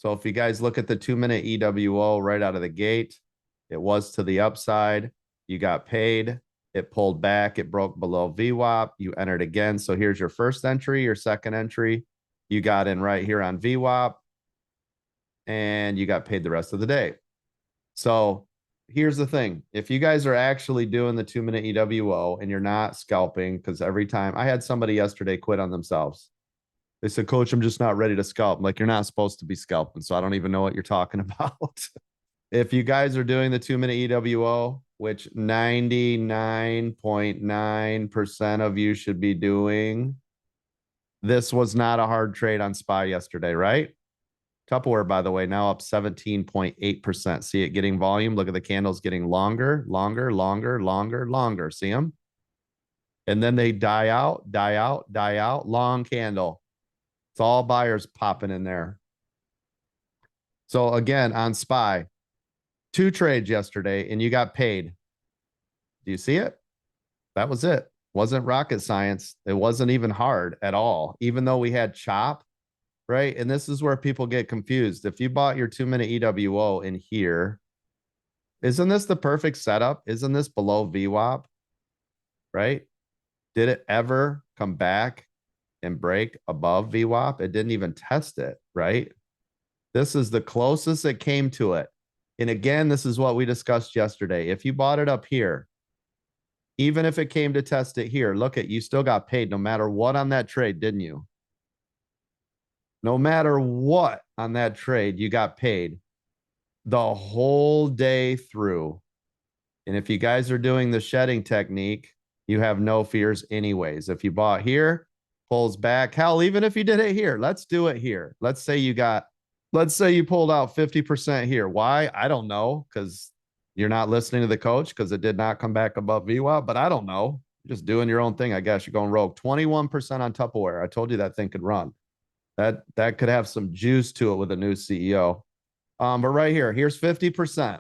So if you guys look at the 2-minute EWO right out of the gate, it was to the upside. You got paid. It pulled back. It broke below VWAP. You entered again. So here's your first entry, your second entry. You got in right here on VWAP, and you got paid the rest of the day. So here's the thing. If you guys are actually doing the 2-minute EWO and you're not scalping, because every time I had somebody yesterday quit on themselves. They said, Coach, I'm just not ready to scalp. I'm like, you're not supposed to be scalping. So I don't even know what you're talking about. If you guys are doing the 2-minute EWO, which 99.9% of you should be doing, this was not a hard trade on SPY yesterday, right? Tupperware, by the way, now up 17.8%. See it getting volume. Look at the candles getting longer, longer, longer, longer, longer. See them? And then they die out, die out, die out. Long candle. It's all buyers popping in there. So again, on SPY, 2 trades yesterday and you got paid. Do you see it? That was it. Wasn't rocket science. It wasn't even hard at all, even though we had chop, right? And this is where people get confused. If you bought your 2-minute EWO in here, isn't this the perfect setup? Isn't this below VWAP, right? Did it ever come back and break above VWAP? It didn't even test it, right? This is the closest it came to it. And again, this is what we discussed yesterday. If you bought it up here, even if it came to test it here, look at, you still got paid no matter what on that trade, didn't you? No matter what on that trade, you got paid the whole day through. And if you guys are doing the shedding technique, you have no fears anyways. If you bought here, pulls back, hell, even if you did it here, let's do it here. Let's say you pulled out 50% here. Why? I don't know, because you're not listening to the coach, because it did not come back above VWAP, but I don't know. You're just doing your own thing, I guess. You're going rogue. 21% on Tupperware. I told you that thing could run. That could have some juice to it with a new CEO. But right here, here's 50%.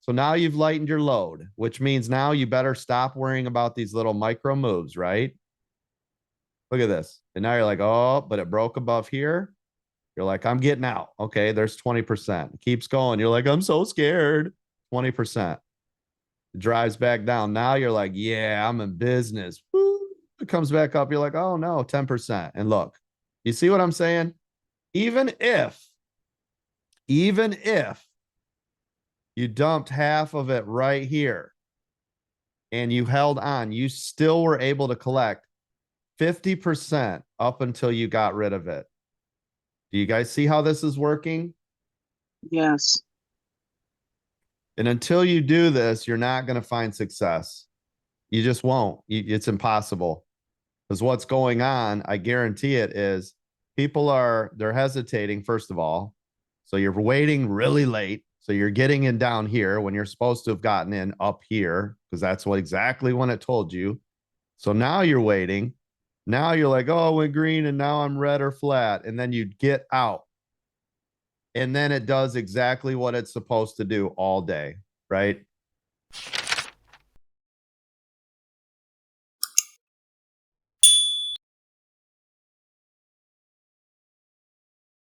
So now you've lightened your load, which means now you better stop worrying about these little micro moves, right? Look at this. And now you're like, oh, but it broke above here. You're like, I'm getting out. Okay, there's 20%. It keeps going. You're like, I'm so scared. 20%. It drives back down. Now you're like, yeah, I'm in business. Woo. It comes back up. You're like, oh no, 10%. And look, you see what I'm saying? Even if you dumped half of it right here and you held on, you still were able to collect 50% up until you got rid of it. Do you guys see how this is working? Yes. And until you do this, you're not going to find success. You just won't. It's impossible. Because what's going on, I guarantee it, is they're hesitating, first of all. So you're waiting really late. So you're getting in down here when you're supposed to have gotten in up here, because that's what exactly when it told you. So now you're waiting. Now you're like, oh, it went green and now I'm red or flat. And then you get out. And then it does exactly what it's supposed to do all day, right?